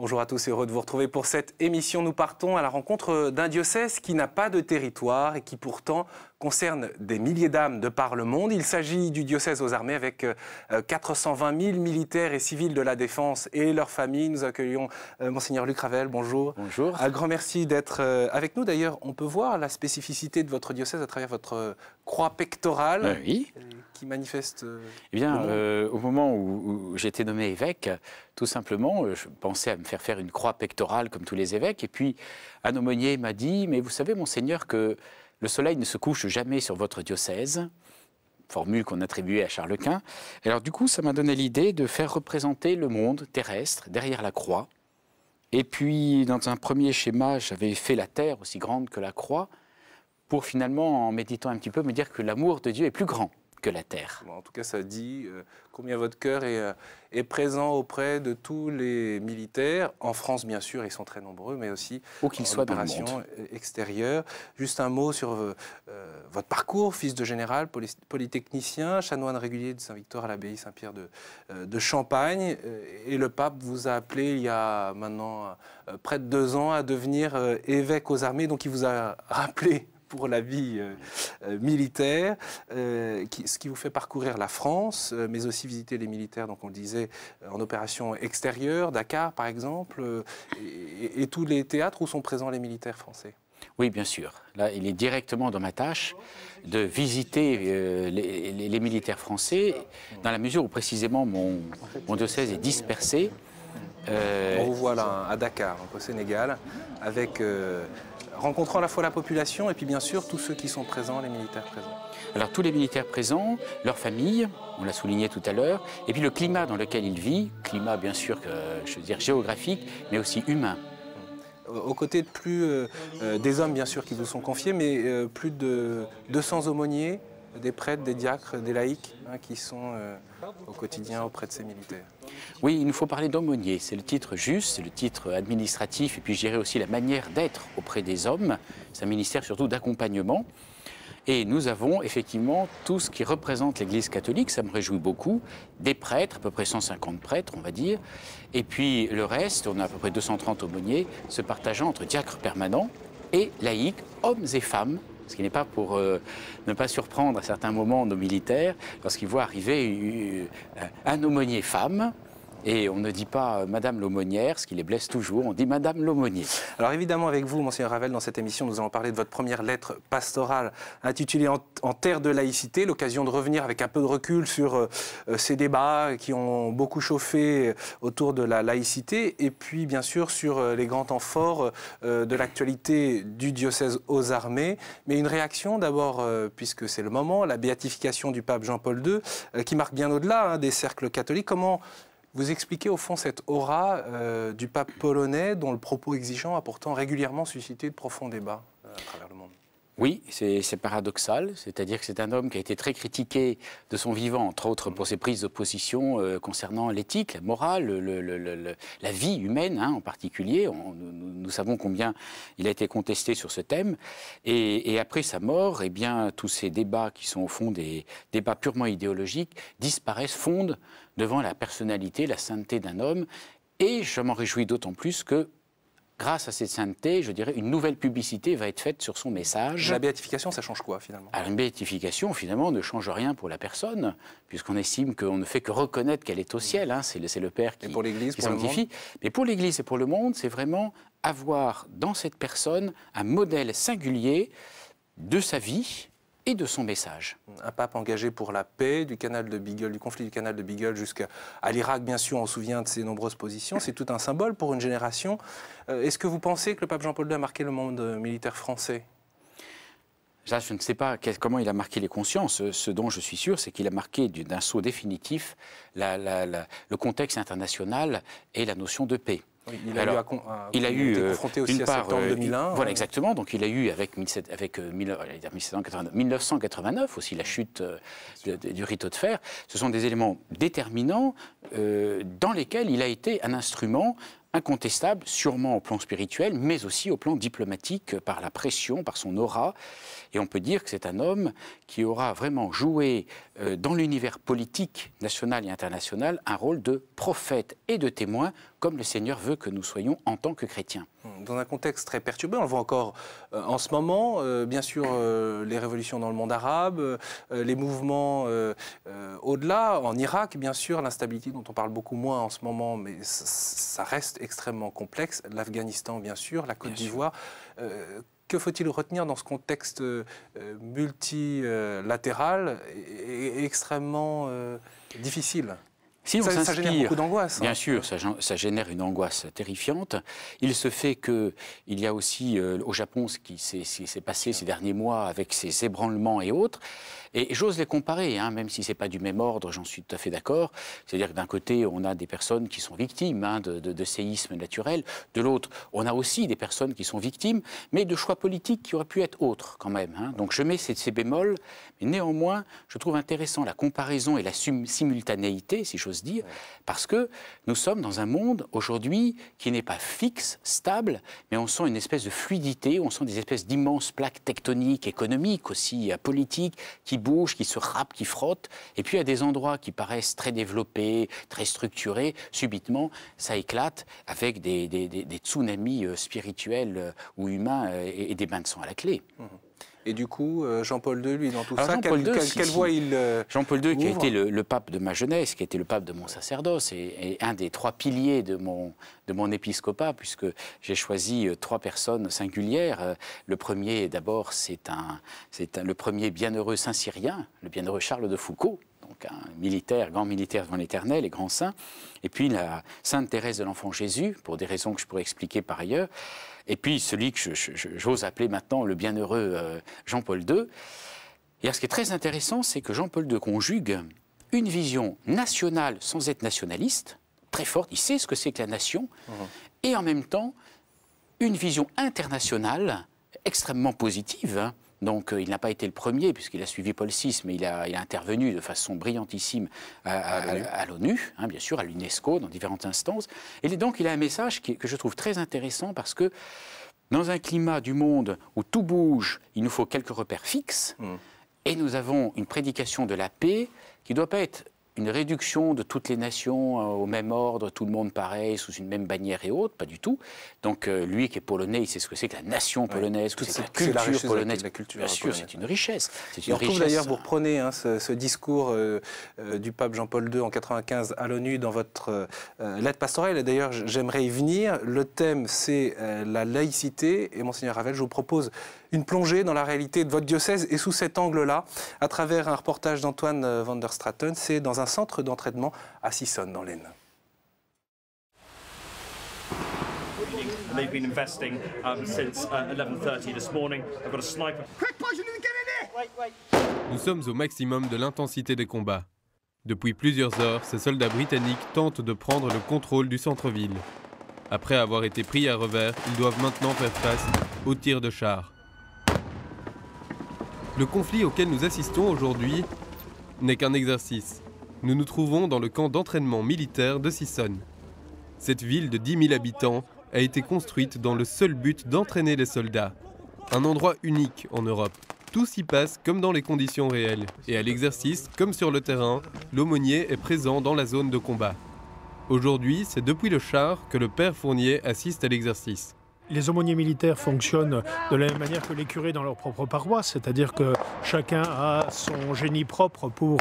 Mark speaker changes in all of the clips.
Speaker 1: Bonjour à tous et heureux de vous retrouver pour cette émission. Nous partons à la rencontre d'un diocèse qui n'a pas de territoire et qui pourtant concerne des milliers d'âmes de par le monde. Il s'agit du diocèse aux armées avec 420 000 militaires et civils de la défense et leurs familles. Nous accueillons Monseigneur Luc Ravel. Bonjour.
Speaker 2: Bonjour.
Speaker 1: Un grand merci d'être avec nous. D'ailleurs, on peut voir la spécificité de votre diocèse à travers votre croix pectorale
Speaker 2: Oui.
Speaker 1: Qui manifeste...
Speaker 2: Eh bien, au moment où j'ai été nommé évêque, tout simplement, je pensais à me faire faire une croix pectorale comme tous les évêques. Et puis, un aumônier m'a dit, mais vous savez, Monseigneur, que le soleil ne se couche jamais sur votre diocèse, formule qu'on attribuait à Charles Quint. Et alors du coup, ça m'a donné l'idée de faire représenter le monde terrestre derrière la croix. Et puis, dans un premier schéma, j'avais fait la terre aussi grande que la croix, pour finalement, en méditant un petit peu, me dire que l'amour de Dieu est plus grand que la terre.
Speaker 1: Bon, en tout cas, ça dit combien votre cœur est présent auprès de tous les militaires, en France bien sûr, ils sont très nombreux, mais aussi
Speaker 2: où qu'ils soient dans le monde
Speaker 1: extérieure. Juste un mot sur votre parcours, fils de général, polytechnicien, chanoine régulier de Saint-Victor à l'abbaye Saint-Pierre de Champagne, et le pape vous a appelé il y a maintenant près de 2 ans à devenir évêque aux armées, donc il vous a rappelé pour la vie militaire, ce qui vous fait parcourir la France, mais aussi visiter les militaires, donc on le disait, en opération extérieure, Dakar par exemple, et tous les théâtres où sont présents les militaires français.
Speaker 2: Oui, bien sûr. Là, il est directement dans ma tâche de visiter les militaires français, dans la mesure où précisément mon diocèse est dispersé.
Speaker 1: On vous voit là à Dakar, au Sénégal, avec... rencontrant à la fois la population et puis bien sûr tous ceux qui sont présents, les militaires présents.
Speaker 2: Alors tous les militaires présents, leurs familles, on l'a souligné tout à l'heure, et puis le climat dans lequel ils vivent, climat bien sûr, je veux dire géographique, mais aussi humain.
Speaker 1: Aux côtés de plus des hommes bien sûr qui vous sont confiés, mais plus de 200 aumôniers, des prêtres, des diacres, des laïcs qui sont au quotidien auprès de ces militaires.
Speaker 2: Oui, il nous faut parler d'aumônier, c'est le titre juste, c'est le titre administratif et puis je dirais aussi la manière d'être auprès des hommes. C'est un ministère surtout d'accompagnement. Et nous avons effectivement tout ce qui représente l'Église catholique, ça me réjouit beaucoup, des prêtres, à peu près 150 prêtres on va dire, et puis le reste, on a à peu près 230 aumôniers, se partageant entre diacres permanents et laïcs, hommes et femmes, ce qui n'est pas pour ne pas surprendre à certains moments nos militaires, lorsqu'ils voient arriver un aumônier femme, et on ne dit pas Madame l'aumônière, ce qui les blesse toujours, on dit Madame l'aumônier.
Speaker 1: Alors évidemment avec vous, Monseigneur Ravel, dans cette émission, nous allons parler de votre première lettre pastorale intitulée En terre de laïcité, l'occasion de revenir avec un peu de recul sur ces débats qui ont beaucoup chauffé autour de la laïcité, et puis bien sûr sur les grands temps forts de l'actualité du diocèse aux armées. Mais une réaction d'abord, puisque c'est le moment, la béatification du pape Jean-Paul II, qui marque bien au-delà des cercles catholiques. Comment vous expliquez au fond cette aura du pape polonais dont le propos exigeant a pourtant régulièrement suscité de profonds débats à travers le monde?
Speaker 2: Oui, c'est paradoxal, c'est-à-dire que c'est un homme qui a été très critiqué de son vivant, entre autres pour ses prises d'opposition concernant l'éthique, la morale, la vie humaine en particulier. Nous savons combien il a été contesté sur ce thème. Et après sa mort, eh bien, tous ces débats qui sont au fond des débats purement idéologiques disparaissent, fondent devant la personnalité, la sainteté d'un homme. Et je m'en réjouis d'autant plus que grâce à cette sainteté, je dirais, une nouvelle publicité va être faite sur son message.
Speaker 1: La béatification, ça change quoi, finalement?
Speaker 2: Alors, une béatification, finalement, ne change rien pour la personne, puisqu'on estime qu'on ne fait que reconnaître qu'elle est au ciel. C'est le Père qui sanctifie. Mais pour l'Église et pour le monde, c'est vraiment avoir dans cette personne un modèle singulier de sa vie et de son message.
Speaker 1: Un pape engagé pour la paix du canal de Beagle, du conflit du canal de Beagle jusqu'à l'Irak, bien sûr, on se souvient de ses nombreuses positions. C'est tout un symbole pour une génération. Est-ce que vous pensez que le pape Jean-Paul II a marqué le monde militaire français?
Speaker 2: Là, je ne sais pas comment il a marqué les consciences. Ce dont je suis sûr, c'est qu'il a marqué d'un saut définitif le contexte international et la notion de paix.
Speaker 1: Oui, il a eu confronté aussi à septembre 2001.
Speaker 2: Voilà, exactement. Donc il a eu avec 1989 aussi la chute du rideau de fer. Ce sont des éléments déterminants dans lesquels il a été un instrument incontestable, sûrement au plan spirituel, mais aussi au plan diplomatique, par la pression, par son aura. Et on peut dire que c'est un homme qui aura vraiment joué dans l'univers politique national et international un rôle de prophète et de témoin, comme le Seigneur veut que nous soyons en tant que chrétiens.
Speaker 1: Dans un contexte très perturbé, on le voit encore en ce moment, bien sûr les révolutions dans le monde arabe, les mouvements au-delà, en Irak bien sûr, l'instabilité dont on parle beaucoup moins en ce moment, mais ça reste extrêmement complexe, l'Afghanistan bien sûr, la Côte d'Ivoire. Que faut-il retenir dans ce contexte multilatéral et extrêmement difficile ?
Speaker 2: Si
Speaker 1: ça génère beaucoup d'angoisse.
Speaker 2: Bien sûr, ça génère une angoisse terrifiante. Il se fait qu'il y a aussi au Japon ce qui s'est passé ces derniers mois avec ces ébranlements et autres. Et j'ose les comparer, hein, même si ce n'est pas du même ordre, j'en suis tout à fait d'accord. C'est-à-dire que d'un côté, on a des personnes qui sont victimes de séismes naturels. De l'autre, on a aussi des personnes qui sont victimes, mais de choix politiques qui auraient pu être autres quand même. Hein. Donc je mets ces bémols, mais néanmoins, je trouve intéressant la comparaison et la simultanéité, si j'ose dire, parce que nous sommes dans un monde aujourd'hui qui n'est pas fixe, stable, mais on sent une espèce de fluidité, on sent des espèces d'immenses plaques tectoniques, économiques aussi, politiques, qui bougent, qui se râpent, qui frottent. Et puis, il y a des endroits qui paraissent très développés, très structurés. Subitement, ça éclate avec des tsunamis spirituels ou humains et des bains de sang à la clé.
Speaker 1: Et du coup, Jean-Paul II, lui, dans tout ça, quelle voie il
Speaker 2: Jean-Paul II,
Speaker 1: ouvre,
Speaker 2: qui a été le pape de ma jeunesse, qui a été le pape de mon sacerdoce, et un des 3 piliers de mon épiscopat, puisque j'ai choisi 3 personnes singulières. Le premier, d'abord, c'est le premier bienheureux Saint-Cyrien, le bienheureux Charles de Foucauld, donc un militaire, grand militaire devant l'Éternel et grand saint. Et puis la Sainte Thérèse de l'Enfant Jésus, pour des raisons que je pourrais expliquer par ailleurs. Et puis celui que j'ose appeler maintenant le bienheureux Jean-Paul II. Et ce qui est très intéressant, c'est que Jean-Paul II conjugue une vision nationale sans être nationaliste, très forte, il sait ce que c'est que la nation, et en même temps, une vision internationale extrêmement positive, hein. Donc il n'a pas été le premier, puisqu'il a suivi Paul VI, mais il a intervenu de façon brillantissime à l'ONU, hein, bien sûr, à l'UNESCO, dans différentes instances. Et donc il a un message que je trouve très intéressant, parce que dans un climat du monde où tout bouge, il nous faut quelques repères fixes, et nous avons une prédication de la paix qui ne doit pas être une réduction de toutes les nations au même ordre, tout le monde pareil, sous une même bannière et autres, pas du tout. Donc lui qui est polonais, il sait ce que c'est que la nation polonaise, que c'est la culture polonaise. Bien sûr, c'est une richesse.
Speaker 1: On retrouve d'ailleurs, vous reprenez ce discours du pape Jean-Paul II en 1995 à l'ONU dans votre lettre pastorale. Et d'ailleurs, j'aimerais y venir. Le thème, c'est la laïcité. Et Monseigneur Ravel, je vous propose une plongée dans la réalité de votre diocèse et sous cet angle-là, à travers un reportage d'Antoine van der Straten, c'est dans un centre d'entraînement à Sissonne, dans l'Aisne.
Speaker 3: They've been investing since 11:30 this morning. I've got a sniper. Quick, boys, you need to get in there!
Speaker 4: Nous sommes au maximum de l'intensité des combats. Depuis plusieurs heures, ces soldats britanniques tentent de prendre le contrôle du centre-ville. Après avoir été pris à revers, ils doivent maintenant faire face aux tirs de chars. Le conflit auquel nous assistons aujourd'hui n'est qu'un exercice. Nous nous trouvons dans le camp d'entraînement militaire de Sissonne. Cette ville de 10 000 habitants a été construite dans le seul but d'entraîner les soldats. Un endroit unique en Europe. Tout s'y passe comme dans les conditions réelles. Et à l'exercice, comme sur le terrain, l'aumônier est présent dans la zone de combat. Aujourd'hui, c'est depuis le char que le père Fournier assiste à l'exercice.
Speaker 5: Les aumôniers militaires fonctionnent de la même manière que les curés dans leur propre paroisse, c'est-à-dire que chacun a son génie propre pour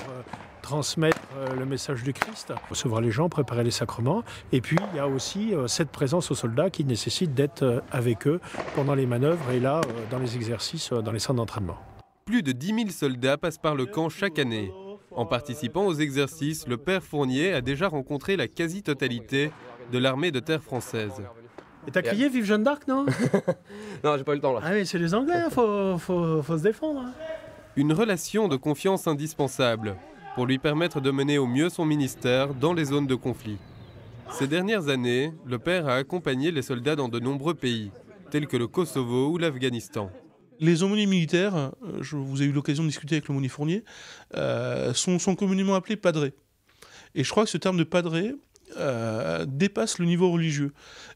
Speaker 5: transmettre le message du Christ, recevoir les gens, préparer les sacrements. Et puis, il y a aussi cette présence aux soldats qui nécessite d'être avec eux pendant les manœuvres et là, dans les exercices, dans les centres d'entraînement.
Speaker 4: Plus de 10 000 soldats passent par le camp chaque année. En participant aux exercices, le père Fournier a déjà rencontré la quasi-totalité de l'armée de terre française.
Speaker 5: Et t'as crié « Vive Jeanne d'Arc », non?
Speaker 6: Non, j'ai pas eu le temps là.
Speaker 5: Ah oui, c'est les Anglais, faut se défendre. Hein.
Speaker 4: Une relation de confiance indispensable pour lui permettre de mener au mieux son ministère dans les zones de conflit. Ces dernières années, le père a accompagné les soldats dans de nombreux pays, tels que le Kosovo ou l'Afghanistan.
Speaker 7: Les aumôniers militaires, vous avez eu l'occasion de discuter avec l'aumônier Fournier, sont communément appelés padrés. Et je crois que ce terme de padré dépasse le niveau religieux.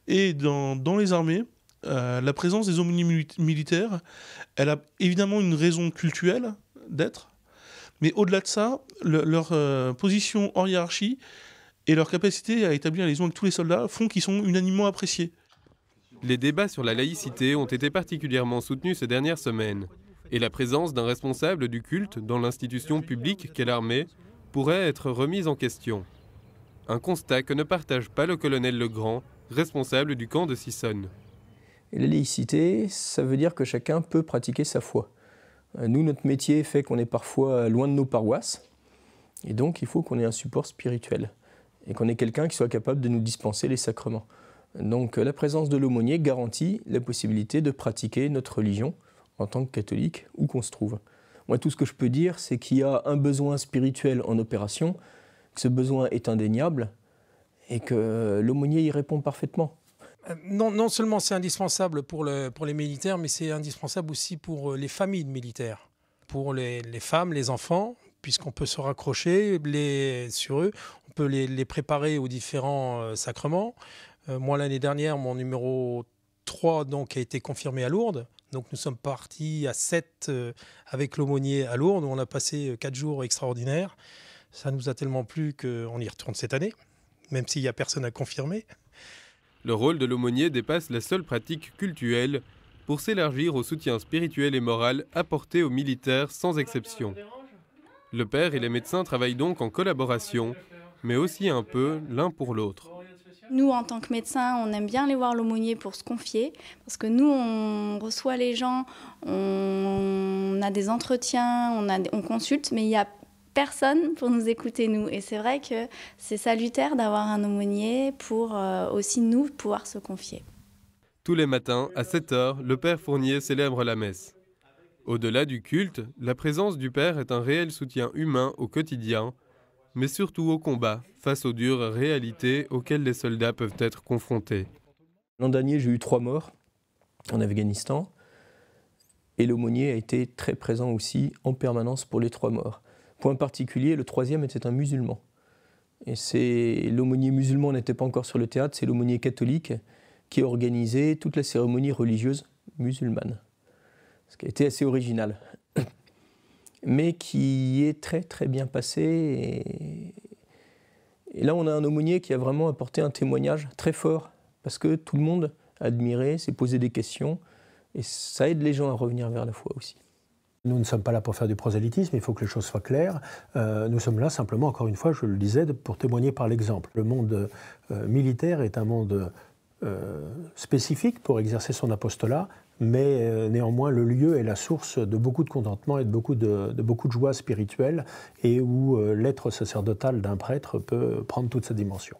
Speaker 7: Et dans les armées, la présence des aumôniers militaires, elle a évidemment une raison cultuelle d'être, mais au-delà de ça, leur position en hiérarchie et leur capacité à établir la liaison avec tous les soldats font qu'ils sont unanimement appréciés.
Speaker 4: Les débats sur la laïcité ont été particulièrement soutenus ces dernières semaines, et la présence d'un responsable du culte dans l'institution publique qu'est l'armée pourrait être remise en question. Un constat que ne partage pas le colonel Legrand, responsable du camp de Sissonne.
Speaker 8: La laïcité, ça veut dire que chacun peut pratiquer sa foi. Nous, notre métier fait qu'on est parfois loin de nos paroisses, et donc il faut qu'on ait un support spirituel, et qu'on ait quelqu'un qui soit capable de nous dispenser les sacrements. Donc la présence de l'aumônier garantit la possibilité de pratiquer notre religion en tant que catholique, où qu'on se trouve. Moi, tout ce que je peux dire, c'est qu'il y a un besoin spirituel en opération, que ce besoin est indéniable, et que l'aumônier y répond parfaitement.
Speaker 9: Non seulement c'est indispensable pour les militaires, mais c'est indispensable aussi pour les familles de militaires, pour les femmes, les enfants, puisqu'on peut se raccrocher sur eux, on peut les préparer aux différents sacrements. Moi, l'année dernière, mon numéro 3 donc, a été confirmé à Lourdes. Donc nous sommes partis à 7 avec l'aumônier à Lourdes, où on a passé 4 jours extraordinaires. Ça nous a tellement plu qu'on y retourne cette année, même s'il n'y a personne à confirmer.
Speaker 4: Le rôle de l'aumônier dépasse la seule pratique cultuelle pour s'élargir au soutien spirituel et moral apporté aux militaires sans exception. Le père et les médecins travaillent donc en collaboration, mais aussi un peu l'un pour l'autre.
Speaker 10: Nous, en tant que médecins, on aime bien aller voir l'aumônier pour se confier, parce que nous, on reçoit les gens, on a des entretiens, on consulte, mais il n'y a personne pour nous écouter, nous. Et c'est vrai que c'est salutaire d'avoir un aumônier pour aussi nous pouvoir se confier.
Speaker 4: Tous les matins, à 7 h, le père Fournier célèbre la messe. Au-delà du culte, la présence du père est un réel soutien humain au quotidien, mais surtout au combat, face aux dures réalités auxquelles les soldats peuvent être confrontés.
Speaker 8: L'an dernier, j'ai eu 3 morts en Afghanistan, et l'aumônier a été très présent aussi en permanence pour les 3 morts. Point particulier, le 3e était un musulman. Et l'aumônier musulman n'était pas encore sur le théâtre, c'est l'aumônier catholique qui a organisé toute la cérémonie religieuse musulmane. Ce qui a été assez original, mais qui est très très bien passé. Et là, on a un aumônier qui a vraiment apporté un témoignage très fort, parce que tout le monde a admiré, s'est posé des questions, et ça aide les gens à revenir vers la foi aussi.
Speaker 5: Nous ne sommes pas là pour faire du prosélytisme, il faut que les choses soient claires. Nous sommes là simplement, encore une fois, je le disais, pour témoigner par l'exemple. Le monde militaire est un monde spécifique pour exercer son apostolat, mais néanmoins le lieu est la source de beaucoup de contentement et de beaucoup de joie spirituelle, et où l'être sacerdotal d'un prêtre peut prendre toute sa dimension.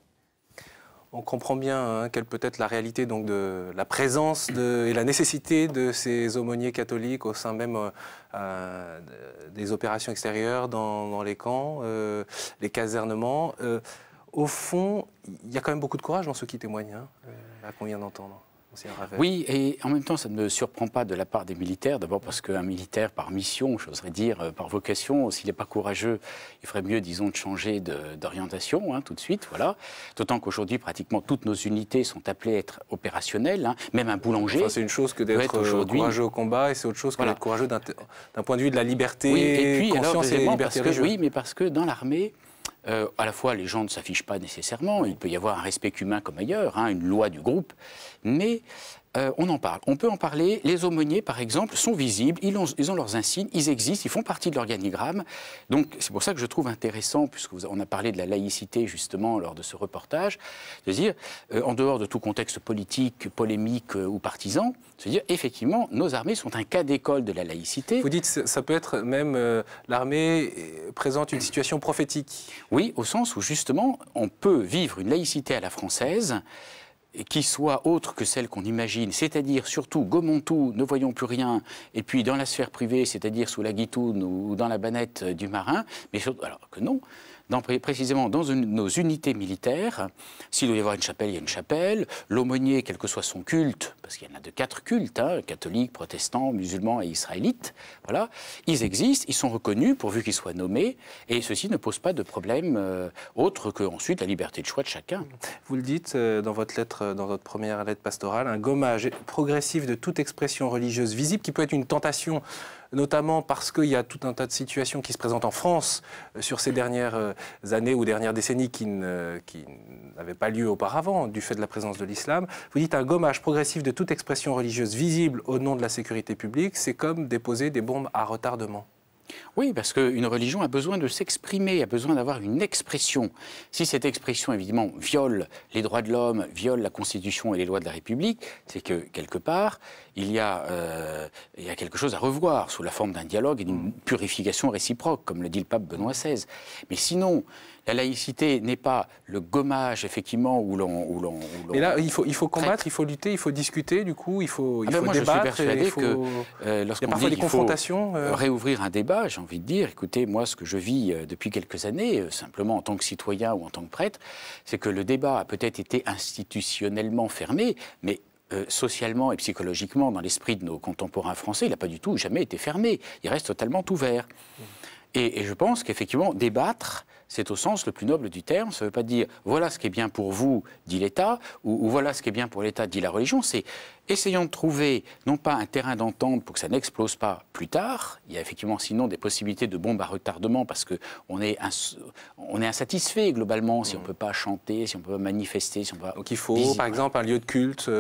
Speaker 1: On comprend bien quelle peut être la réalité donc, de la présence et la nécessité de ces aumôniers catholiques au sein même des opérations extérieures dans les camps, les casernements. Au fond, il y a quand même beaucoup de courage dans ceux qui témoignent, à qu'on vient d'entendre.
Speaker 2: Oui, et en même temps, ça ne me surprend pas de la part des militaires. D'abord parce qu'un militaire par mission, j'oserais dire par vocation, s'il n'est pas courageux, il ferait mieux, disons, de changer d'orientation tout de suite. Voilà. D'autant qu'aujourd'hui, pratiquement toutes nos unités sont appelées à être opérationnelles. Même un boulanger.
Speaker 1: Enfin, c'est une chose que d'être courageux au combat, et c'est autre chose que d'être courageux d'un point de vue de la liberté,
Speaker 2: oui, et puis,
Speaker 1: conscience
Speaker 2: alors,
Speaker 1: et liberté religieuse.
Speaker 2: Oui, mais parce que dans l'armée, à la fois, les gens ne s'affichent pas nécessairement, il peut y avoir un respect humain comme ailleurs, une loi du groupe, mais on en parle. On peut en parler. Les aumôniers, par exemple, sont visibles, ils ont leurs insignes, ils existent, ils font partie de l'organigramme. Donc, c'est pour ça que je trouve intéressant, puisqu'on a parlé de la laïcité, justement, lors de ce reportage, de dire, en dehors de tout contexte politique, polémique ou partisan, de dire, effectivement, nos armées sont un cas d'école de la laïcité.
Speaker 1: Vous dites, ça peut être même, l'armée présente une situation prophétique.
Speaker 2: Oui, au sens où, justement, on peut vivre une laïcité à la française, qui soit autre que celle qu'on imagine, c'est-à-dire surtout gommons tout, ne voyons plus rien, et puis dans la sphère privée, c'est-à-dire sous la guitoune ou dans la bannette du marin, mais surtout, alors que non, précisément dans nos unités militaires, s'il doit y avoir une chapelle, il y a une chapelle. L'aumônier, quel que soit son culte, parce qu'il y en a de 4 cultes, hein, catholiques, protestants, musulmans et israélites, voilà, ils existent, ils sont reconnus pourvu qu'ils soient nommés, et ceci ne pose pas de problème autre qu'ensuite la liberté de choix de chacun.
Speaker 1: Vous le dites dans votre lettre, dans votre première lettre pastorale, un gommage progressif de toute expression religieuse visible, qui peut être une tentation, notamment parce qu'il y a tout un tas de situations qui se présentent en France sur ces dernières années ou dernières décennies qui n'avaient pas lieu auparavant du fait de la présence de l'islam. Vous dites un gommage progressif de toute expression religieuse visible au nom de la sécurité publique, c'est comme déposer des bombes à retardement.
Speaker 2: Oui, parce qu'une religion a besoin de s'exprimer, a besoin d'avoir une expression. Si cette expression, évidemment, viole les droits de l'homme, viole la Constitution et les lois de la République, c'est que, quelque part, il y a quelque chose à revoir sous la forme d'un dialogue et d'une purification réciproque, comme le dit le pape Benoît XVI. Mais sinon, la laïcité n'est pas le gommage, effectivement, où l'on...
Speaker 1: Mais là, il faut combattre, il faut lutter, il faut discuter, du coup, il faut débattre.
Speaker 2: Moi, je suis persuadé que lorsqu'on dit qu'il faut réouvrir un débat, j'ai envie de dire, écoutez, moi, ce que je vis depuis quelques années, simplement en tant que citoyen ou en tant que prêtre, c'est que le débat a peut-être été institutionnellement fermé, mais socialement et psychologiquement, dans l'esprit de nos contemporains français, il n'a pas du tout jamais été fermé. Il reste totalement ouvert. Et je pense qu'effectivement, débattre, c'est au sens le plus noble du terme. Ça ne veut pas dire « voilà ce qui est bien pour vous », dit l'État, ou « voilà ce qui est bien pour l'État », dit la religion. C'est essayons de trouver, non pas un terrain d'entente pour que ça n'explose pas plus tard. Il y a effectivement sinon des possibilités de bombes à retardement parce qu'on est insatisfait globalement si on ne peut pas chanter, si on ne peut pas manifester. Si on peut pas
Speaker 1: Donc il faut, par exemple, un lieu de culte.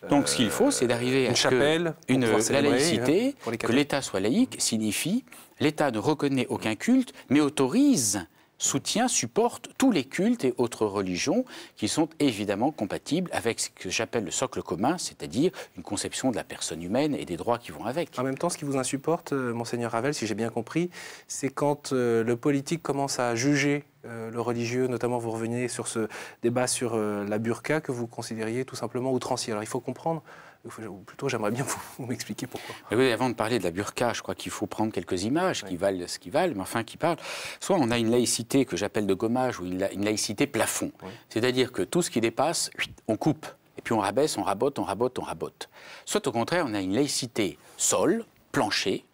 Speaker 2: Donc ce qu'il faut, c'est d'arriver à
Speaker 1: chapelle,
Speaker 2: la laïcité, que l'État soit laïque, signifie l'État ne reconnaît aucun culte, mais autorise, soutient, supporte tous les cultes et autres religions qui sont évidemment compatibles avec ce que j'appelle le socle commun, c'est-à-dire une conception de la personne humaine et des droits qui vont avec.
Speaker 1: En même temps, ce qui vous insupporte, Monseigneur Ravel, si j'ai bien compris, c'est quand le politique commence à juger le religieux, notamment vous revenez sur ce débat sur la burqa que vous considériez tout simplement outrancier. Alors il faut comprendre, ou plutôt j'aimerais bien vous m'expliquer pourquoi.
Speaker 2: Oui, avant de parler de la burqa, je crois qu'il faut prendre quelques images qui valent ce qu'ils valent, mais enfin qui parlent. Soit on a une laïcité que j'appelle de gommage ou une laïcité plafond. C'est-à-dire que tout ce qui dépasse, on coupe. Et puis on rabaisse, on rabote, on rabote, on rabote. Soit au contraire, on a une laïcité sol, plancher.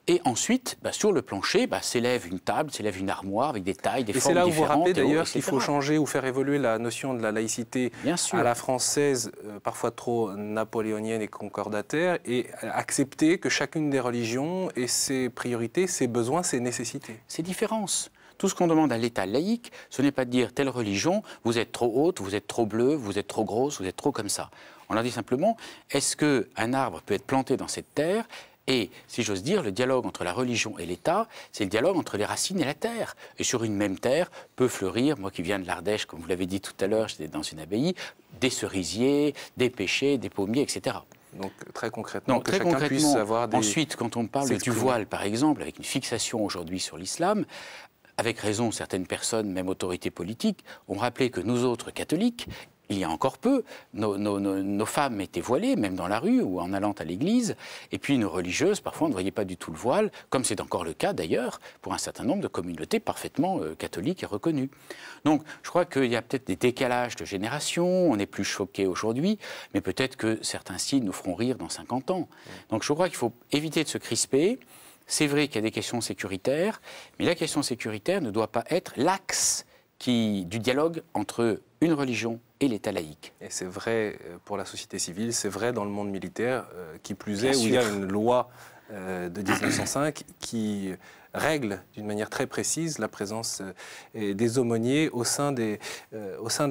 Speaker 2: Et ensuite, sur le plancher, s'élève une table, s'élève une armoire avec des tailles, des formes différentes.
Speaker 1: Et c'est là où vous rappelez d'ailleurs qu'il faut changer ou faire évoluer la notion de la laïcité à la française, parfois trop napoléonienne et concordataire, et accepter que chacune des religions ait ses priorités, ses besoins, ses nécessités.
Speaker 2: Ses différences. Tout ce qu'on demande à l'État laïque, ce n'est pas de dire telle religion, vous êtes trop haute, vous êtes trop bleue, vous êtes trop grosse, vous êtes trop comme ça. On leur dit simplement, est-ce qu'un arbre peut être planté dans cette terre ? Et, si j'ose dire, le dialogue entre la religion et l'État, c'est le dialogue entre les racines et la terre. Et sur une même terre peut fleurir, moi qui viens de l'Ardèche, comme vous l'avez dit tout à l'heure, j'étais dans une abbaye, des cerisiers, des pêchers, des pommiers, etc.
Speaker 1: Donc très concrètement, que chacun puisse avoir des...
Speaker 2: Ensuite, quand on parle du voile, par exemple, avec une fixation aujourd'hui sur l'islam, avec raison, certaines personnes, même autorités politiques, ont rappelé que nous autres catholiques, il y a encore peu, nos femmes étaient voilées, même dans la rue ou en allant à l'église, et puis nos religieuses, parfois, ne voyaient pas du tout le voile, comme c'est encore le cas d'ailleurs pour un certain nombre de communautés parfaitement catholiques et reconnues. Donc, je crois qu'il y a peut-être des décalages de génération, on est plus choqués aujourd'hui, mais peut-être que certains signes nous feront rire dans 50 ans. Donc, je crois qu'il faut éviter de se crisper. C'est vrai qu'il y a des questions sécuritaires, mais la question sécuritaire ne doit pas être l'axe du dialogue entre une religion et l'État laïque.
Speaker 1: Et c'est vrai pour la société civile, c'est vrai dans le monde militaire, qui plus est, où il y a une loi de 1905 qui règle d'une manière très précise la présence des aumôniers au sein de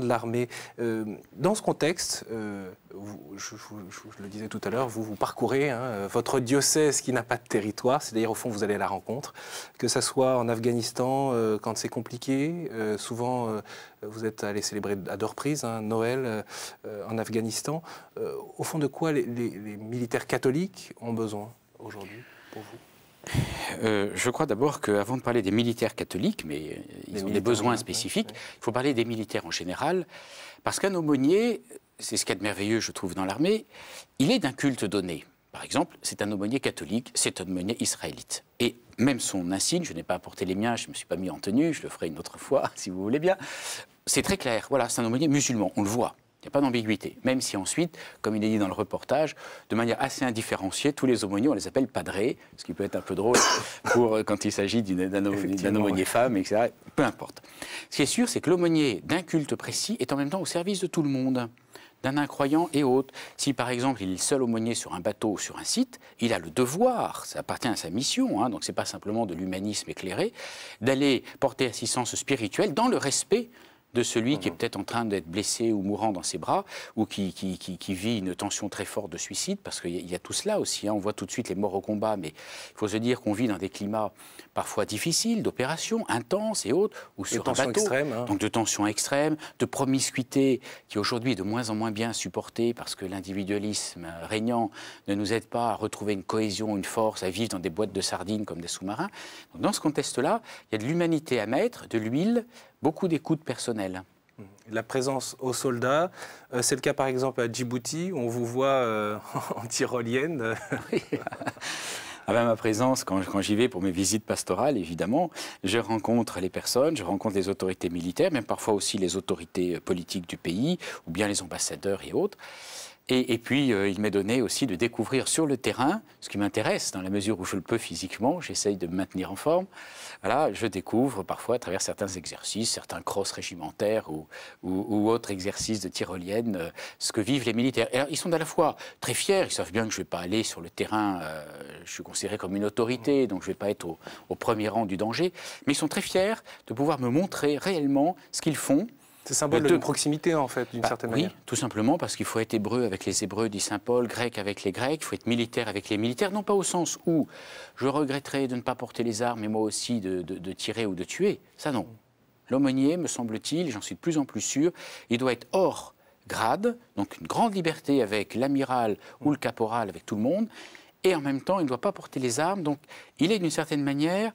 Speaker 1: l'armée. Dans ce contexte, je le disais tout à l'heure, vous parcourez votre diocèse qui n'a pas de territoire, c'est-à-dire au fond vous allez à la rencontre, que ce soit en Afghanistan quand c'est compliqué, souvent vous êtes allé célébrer à 2 reprises Noël en Afghanistan. Au fond de quoi les militaires catholiques ont besoin aujourd'hui pour vous ?
Speaker 2: Je crois d'abord qu'avant de parler des militaires catholiques, mais ils ont des besoins spécifiques, il faut parler des militaires en général, parce qu'un aumônier, c'est ce qu'il y a de merveilleux, je trouve, dans l'armée, il est d'un culte donné. par exemple, c'est un aumônier catholique, c'est un aumônier israélite. Et même son insigne, je n'ai pas apporté les miens, je ne me suis pas mis en tenue, je le ferai une autre fois, si vous voulez bien. C'est très clair, voilà, c'est un aumônier musulman, on le voit. Il n'y a pas d'ambiguïté. Même si ensuite, comme il est dit dans le reportage, de manière assez indifférenciée, tous les aumôniers, on les appelle padrés, ce qui peut être un peu drôle pour quand il s'agit d'un aumônier femme, etc. Peu importe. Ce qui est sûr, c'est que l'aumônier d'un culte précis est en même temps au service de tout le monde, d'un incroyant et autres. Si par exemple il est seul aumônier sur un bateau ou sur un site, il a le devoir, ça appartient à sa mission, hein, donc ce n'est pas simplement de l'humanisme éclairé, d'aller porter assistance spirituelle dans le respect de celui qui est peut-être en train d'être blessé ou mourant dans ses bras, ou qui vit une tension très forte de suicide, parce qu'il y a tout cela aussi. Hein. On voit tout de suite les morts au combat, mais il faut se dire qu'on vit dans des climats parfois difficiles, d'opérations intenses et autres, ou sur un bateau.
Speaker 1: Extrêmes, hein.
Speaker 2: Donc de tensions extrêmes, de promiscuité, qui aujourd'hui est de moins en moins bien supportée, parce que l'individualisme régnant ne nous aide pas à retrouver une cohésion, une force, à vivre dans des boîtes de sardines comme des sous-marins. Donc dans ce contexte-là, il y a de l'humanité à mettre, de l'huile, beaucoup d'écoute personnelle.
Speaker 1: La présence aux soldats, c'est le cas par exemple à Djibouti, où on vous voit en tyrolienne.
Speaker 2: Ah ben, ma présence, quand j'y vais pour mes visites pastorales, évidemment, je rencontre les personnes, je rencontre les autorités militaires, même parfois aussi les autorités politiques du pays, ou bien les ambassadeurs et autres. Et puis, il m'est donné aussi de découvrir sur le terrain, ce qui m'intéresse, dans la mesure où je le peux physiquement, j'essaye de me maintenir en forme. Voilà, je découvre parfois à travers certains exercices, certains crosses régimentaires ou autres exercices de tyrolienne, ce que vivent les militaires. Et alors, ils sont à la fois très fiers, ils savent bien que je ne vais pas aller sur le terrain, je suis considéré comme une autorité, donc je ne vais pas être au premier rang du danger, mais ils sont très fiers de pouvoir me montrer réellement ce qu'ils font.
Speaker 1: C'est symbole de proximité, en fait, d'une certaine manière.
Speaker 2: Oui, tout simplement parce qu'il faut être hébreu avec les Hébreux, dit saint Paul, grec avec les Grecs, il faut être militaire avec les militaires, non pas au sens où je regretterais de ne pas porter les armes, mais moi aussi de tirer ou de tuer. Ça, non. L'aumônier, me semble-t-il, j'en suis de plus en plus sûr, il doit être hors grade, donc une grande liberté avec l'amiral ou le caporal, avec tout le monde, et en même temps, il ne doit pas porter les armes, donc il est d'une certaine manière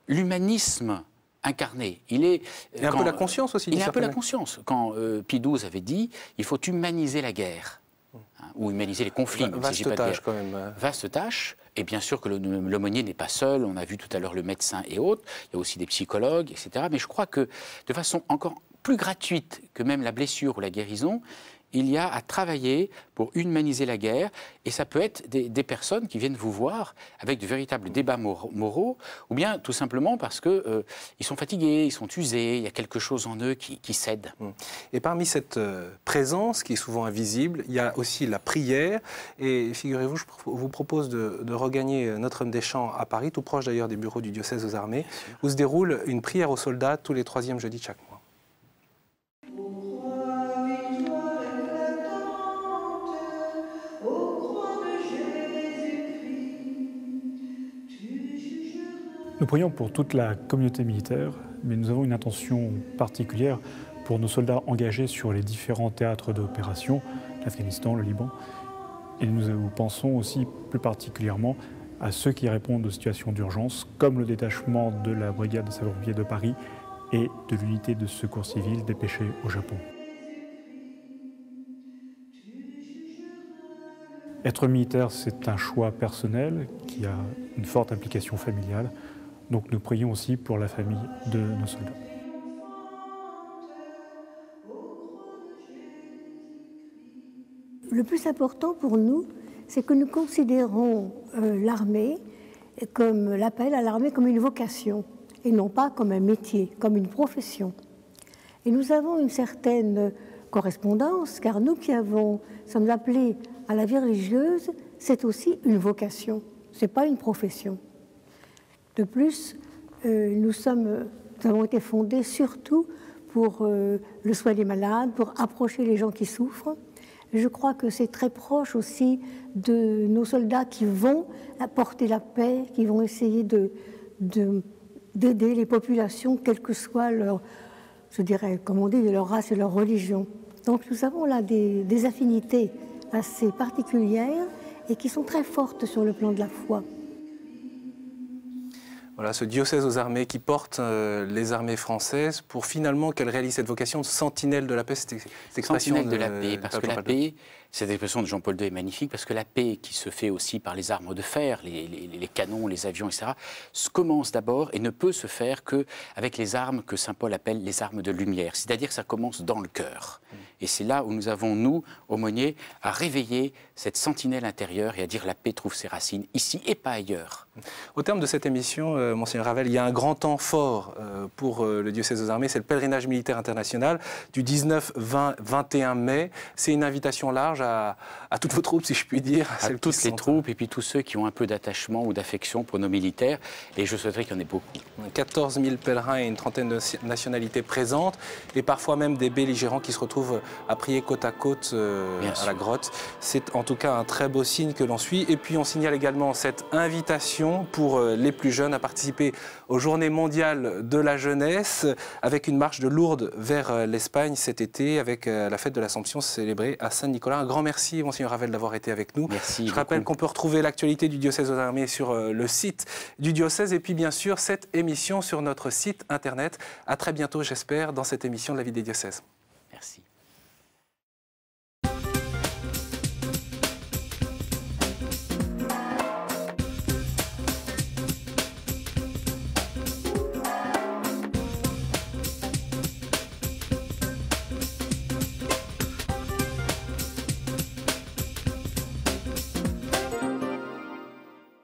Speaker 2: l'humanisme incarné. Il est
Speaker 1: un peu la conscience aussi.
Speaker 2: Il est un peu la conscience. Quand Pie XII avait dit, il faut humaniser la guerre, hein, ou humaniser les conflits.
Speaker 1: Vaste tâche quand même.
Speaker 2: Vaste tâche. Et bien sûr que l'aumônier n'est pas seul. On a vu tout à l'heure le médecin et autres. Il y a aussi des psychologues, etc. Mais je crois que de façon encore plus gratuite que même la blessure ou la guérison, il y a à travailler pour humaniser la guerre, et ça peut être des personnes qui viennent vous voir avec de véritables débats moraux, ou bien tout simplement parce qu'ils sont fatigués, ils sont usés, il y a quelque chose en eux qui cède.
Speaker 1: Et parmi cette présence qui est souvent invisible, il y a aussi la prière, et figurez-vous, je vous propose de regagner Notre-Dame-des-Champs à Paris, tout proche d'ailleurs des bureaux du diocèse aux armées, où se déroule une prière aux soldats tous les 3e jeudis de chaque mois.
Speaker 11: Nous prions pour toute la communauté militaire, mais nous avons une intention particulière pour nos soldats engagés sur les différents théâtres d'opération, l'Afghanistan, le Liban. Et nous pensons aussi plus particulièrement à ceux qui répondent aux situations d'urgence, comme le détachement de la brigade de sapeurs-pompiers de Paris et de l'unité de secours civil dépêchée au Japon. Être militaire, c'est un choix personnel qui a une forte implication familiale. Donc nous prions aussi pour la famille de nos soldats.
Speaker 12: Le plus important pour nous, c'est que nous considérons l'armée comme l'appel à l'armée comme une vocation et non pas comme un métier, comme une profession. Et nous avons une certaine correspondance, car nous qui sommes appelés à la vie religieuse, c'est aussi une vocation, ce n'est pas une profession. De plus, nous avons été fondés surtout pour le soin des malades, pour approcher les gens qui souffrent. Je crois que c'est très proche aussi de nos soldats qui vont apporter la paix, qui vont essayer d'aider les populations, quelle que soit leur, je dirais, comme on dit, leur race et leur religion. Donc nous avons là des affinités assez particulières et qui sont très fortes sur le plan de la foi.
Speaker 1: Voilà, ce diocèse aux armées qui porte les armées françaises pour finalement qu'elles réalisent cette vocation de sentinelle de la paix, cette expression
Speaker 2: sentinelle de la paix, parce que la paix, cette expression de Jean-Paul II est magnifique, parce que la paix qui se fait aussi par les armes de fer, les canons, les avions, etc., commence d'abord et ne peut se faire qu'avec les armes que saint Paul appelle les armes de lumière, c'est-à-dire que ça commence dans le cœur. Et c'est là où nous avons, nous, aumôniers, à réveiller cette sentinelle intérieure et à dire la paix trouve ses racines ici et pas ailleurs.
Speaker 1: Au terme de cette émission, Monseigneur Ravel, il y a un grand temps fort pour le diocèse aux armées, c'est le pèlerinage militaire international du 19-21 mai. C'est une invitation large à toutes vos troupes, si je puis dire.
Speaker 2: À toutes les troupes et puis tous ceux qui ont un peu d'attachement ou d'affection pour nos militaires. Et je souhaiterais qu'il y en ait beaucoup.
Speaker 1: 14 000 pèlerins et une trentaine de nationalités présentes et parfois même des belligérants qui se retrouvent à prier côte à côte à la grotte. C'est en tout cas un très beau signe que l'on suit. Et puis on signale également cette invitation pour les plus jeunes à participer aux Journées mondiales de la jeunesse avec une marche de Lourdes vers l'Espagne cet été avec la fête de l'Assomption célébrée à Saint-Nicolas. Un grand merci, Monseigneur Ravel, d'avoir été avec nous.
Speaker 2: Merci.
Speaker 1: Je rappelle qu'on peut retrouver l'actualité du diocèse aux armées sur le site du diocèse et puis bien sûr cette émission sur notre site internet. À très bientôt, j'espère, dans cette émission de la vie des diocèses.
Speaker 2: Merci.